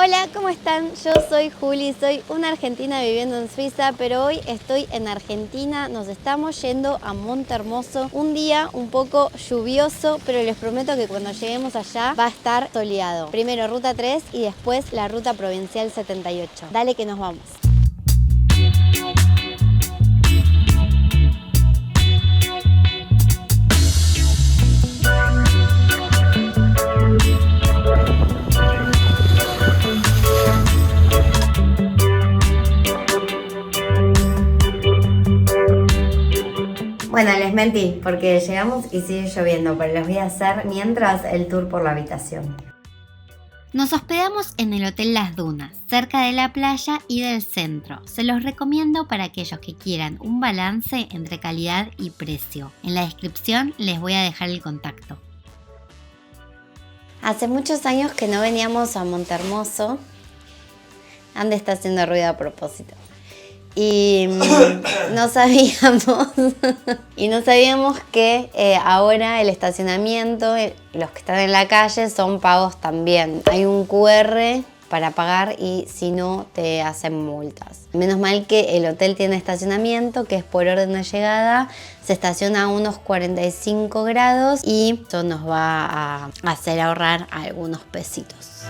Hola, ¿cómo están? Yo soy Juli, soy una argentina viviendo en Suiza, pero hoy estoy en Argentina, nos estamos yendo a Montehermoso, un día un poco lluvioso, pero les prometo que cuando lleguemos allá va a estar soleado. Primero Ruta 3 y después la Ruta Provincial 78. Dale que nos vamos. Bueno, les mentí porque llegamos y sigue lloviendo, pero les voy a hacer mientras el tour por la habitación. Nos hospedamos en el Hotel Las Dunas, cerca de la playa y del centro. Se los recomiendo para aquellos que quieran un balance entre calidad y precio. En la descripción les voy a dejar el contacto. Hace muchos años que no veníamos a Montehermoso. Ande está haciendo ruido a propósito. Y no sabíamos que ahora el estacionamiento, los que están en la calle, son pagos también. Hay un QR para pagar y si no te hacen multas. Menos mal que el hotel tiene estacionamiento, que es por orden de llegada, se estaciona a unos 45 grados y eso nos va a hacer ahorrar algunos pesitos.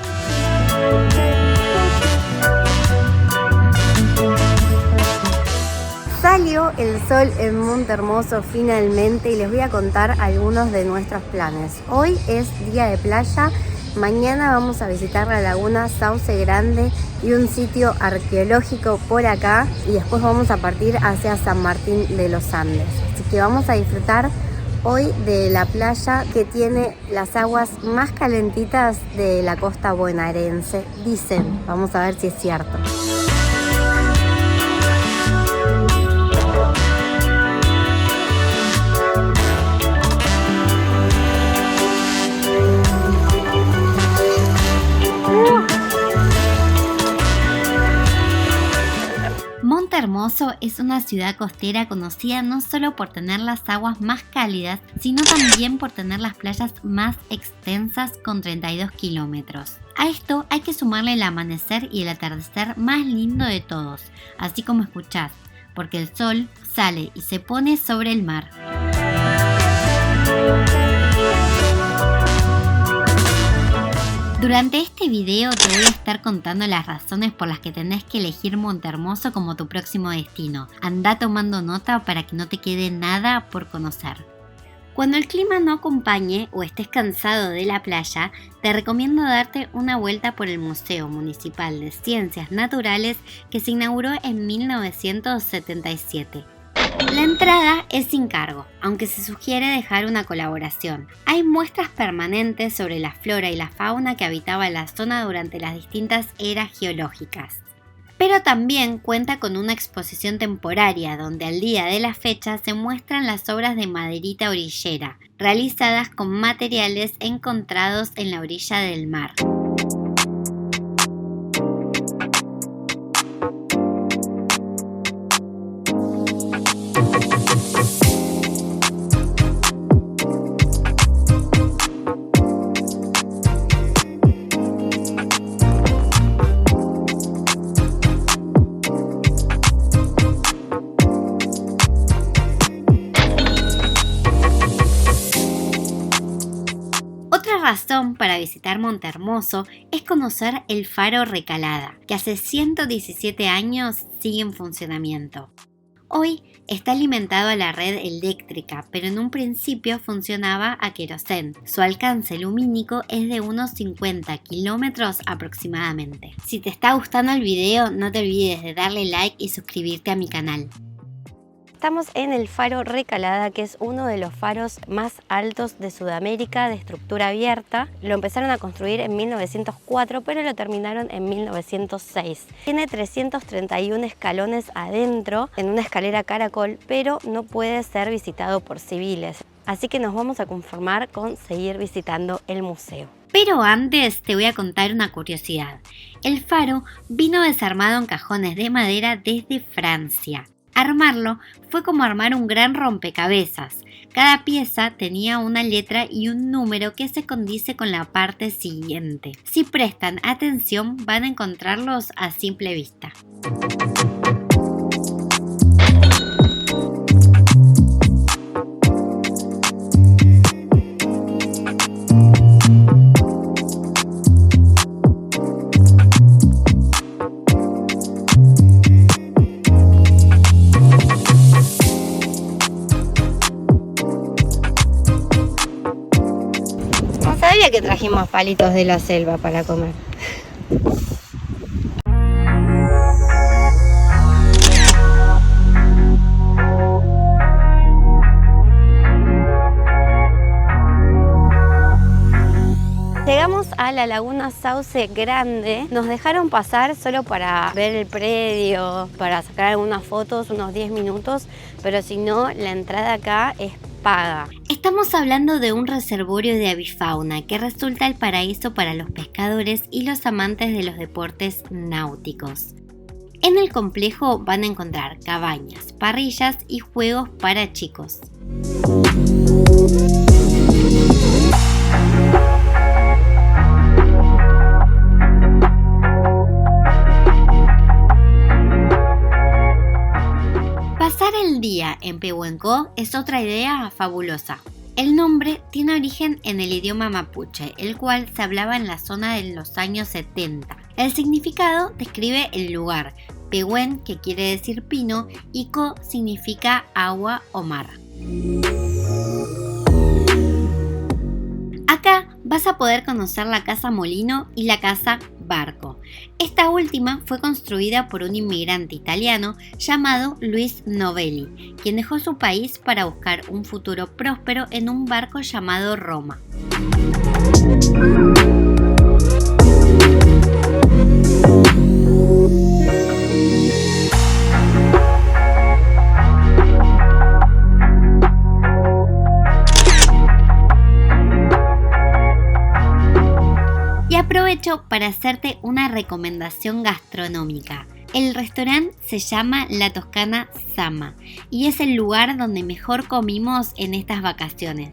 Salió el sol en Montehermoso finalmente y les voy a contar algunos de nuestros planes. Hoy es día de playa, mañana vamos a visitar la laguna Sauce Grande y un sitio arqueológico por acá y después vamos a partir hacia San Martín de los Andes. Así que vamos a disfrutar hoy de la playa que tiene las aguas más calentitas de la costa bonaerense. Dicen, vamos a ver si es cierto. Montehermoso es una ciudad costera conocida no solo por tener las aguas más cálidas, sino también por tener las playas más extensas con 32 kilómetros. A esto hay que sumarle el amanecer y el atardecer más lindo de todos, así como escuchás, porque el sol sale y se pone sobre el mar. Durante este video te voy a estar contando las razones por las que tenés que elegir Montehermoso como tu próximo destino. Anda tomando nota para que no te quede nada por conocer. Cuando el clima no acompañe o estés cansado de la playa, te recomiendo darte una vuelta por el Museo Municipal de Ciencias Naturales que se inauguró en 1977. La entrada es sin cargo, aunque se sugiere dejar una colaboración. Hay muestras permanentes sobre la flora y la fauna que habitaba la zona durante las distintas eras geológicas. Pero también cuenta con una exposición temporaria donde al día de la fecha se muestran las obras de maderita orillera, realizadas con materiales encontrados en la orilla del mar. Otra razón para visitar Montehermoso es conocer el Faro Recalada, que hace 117 años sigue en funcionamiento. Hoy está alimentado a la red eléctrica, pero en un principio funcionaba a querosén. Su alcance lumínico es de unos 50 kilómetros aproximadamente. Si te está gustando el video, no te olvides de darle like y suscribirte a mi canal. Estamos en el Faro Recalada, que es uno de los faros más altos de Sudamérica de estructura abierta. Lo empezaron a construir en 1904, pero lo terminaron en 1906. Tiene 331 escalones adentro, en una escalera caracol, pero no puede ser visitado por civiles. Así que nos vamos a conformar con seguir visitando el museo. Pero antes te voy a contar una curiosidad. El faro vino desarmado en cajones de madera desde Francia. Armarlo fue como armar un gran rompecabezas. Cada pieza tenía una letra y un número que se condice con la parte siguiente. Si prestan atención, van a encontrarlos a simple vista. No sabía que trajimos palitos de la selva para comer. Llegamos a la Laguna Sauce Grande. Nos dejaron pasar solo para ver el predio, para sacar algunas fotos, unos 10 minutos, pero si no, la entrada acá es paga. Estamos hablando de un reservorio de avifauna que resulta el paraíso para los pescadores y los amantes de los deportes náuticos. En el complejo van a encontrar cabañas, parrillas y juegos para chicos. Pasar el día en Pehuenco es otra idea fabulosa. El nombre tiene origen en el idioma mapuche, el cual se hablaba en la zona de los años 70. El significado describe el lugar. Pehuen, que quiere decir pino, y co significa agua o mar. Acá vas a poder conocer la casa molino y la casa barco. Esta última fue construida por un inmigrante italiano llamado Luis Novelli, quien dejó su país para buscar un futuro próspero en un barco llamado Roma. Aprovecho para hacerte una recomendación gastronómica. El restaurante se llama La Toscana Sama y es el lugar donde mejor comimos en estas vacaciones.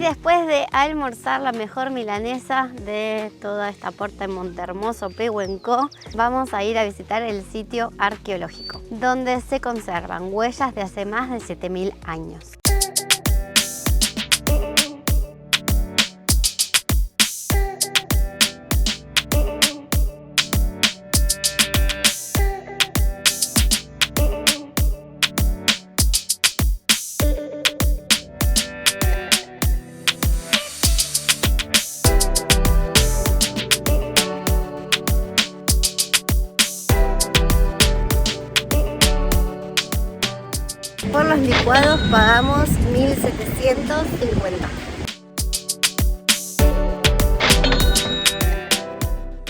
Después de almorzar la mejor milanesa de toda esta puerta en Montehermoso, Pehuenco, vamos a ir a visitar el sitio arqueológico, donde se conservan huellas de hace más de 7000 años. Por los licuados pagamos 1.750.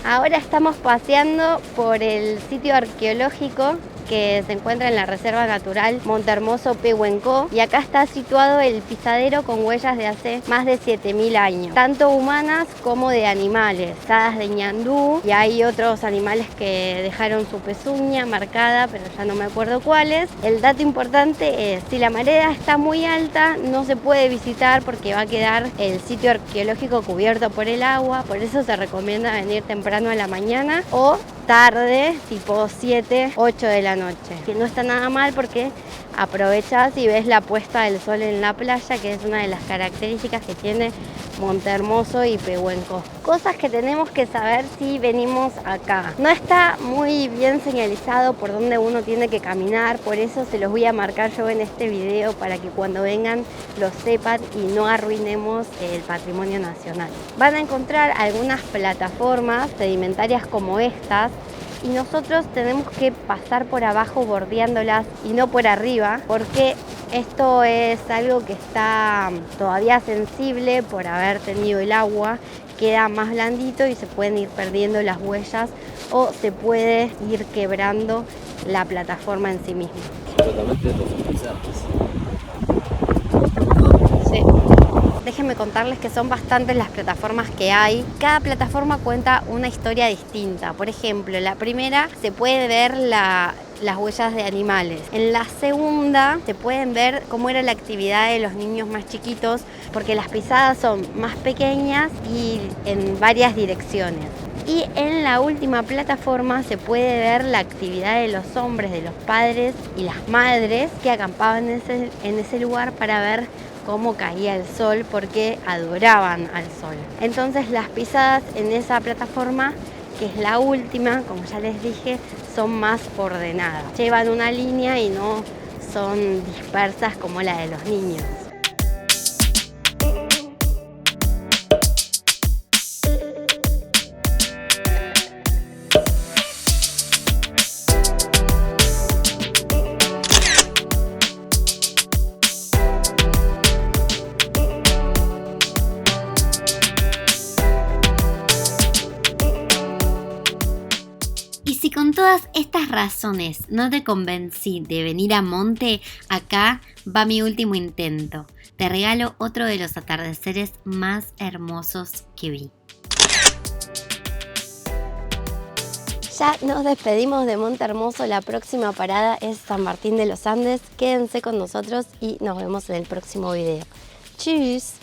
Ahora estamos paseando por el sitio arqueológico que se encuentra en la Reserva Natural Montehermoso Pehuenco, y acá está situado el pisadero con huellas de hace más de 7000 años, tanto humanas como de animales, dadas de ñandú, y hay otros animales que dejaron su pezuña marcada, pero ya no me acuerdo cuáles. El dato importante es, si la marea está muy alta, no se puede visitar porque va a quedar el sitio arqueológico cubierto por el agua, por eso se recomienda venir temprano a la mañana o tarde, tipo 7, 8 de la noche, que no está nada mal porque aprovechás y ves la puesta del sol en la playa, que es una de las características que tiene Montehermoso y Pehuenco. Cosas que tenemos que saber si venimos acá. No está muy bien señalizado por dónde uno tiene que caminar, por eso se los voy a marcar yo en este video para que cuando vengan lo sepan y no arruinemos el patrimonio nacional. Van a encontrar algunas plataformas sedimentarias como estas, y nosotros tenemos que pasar por abajo bordeándolas y no por arriba, porque esto es algo que está todavía sensible por haber tenido el agua, queda más blandito y se pueden ir perdiendo las huellas o se puede ir quebrando la plataforma en sí misma. Sí. déjenme contarles que son bastantes las plataformas que hay. Cada plataforma cuenta una historia distinta. Por ejemplo, la primera se puede ver las huellas de animales. En la segunda se pueden ver cómo era la actividad de los niños más chiquitos, porque las pisadas son más pequeñas y en varias direcciones. Y en la última plataforma se puede ver la actividad de los hombres, de los padres y las madres que acampaban en ese lugar para ver cómo caía el sol, porque adoraban al sol. Entonces las pisadas en esa plataforma, que es la última, como ya les dije, son más ordenadas. Llevan una línea y no son dispersas como la de los niños. Y si con todas estas razones no te convencí de venir a Monte, acá va mi último intento. Te regalo otro de los atardeceres más hermosos que vi. Ya nos despedimos de Monte Hermoso. La próxima parada es San Martín de los Andes. Quédense con nosotros y nos vemos en el próximo video. ¡Tschüss!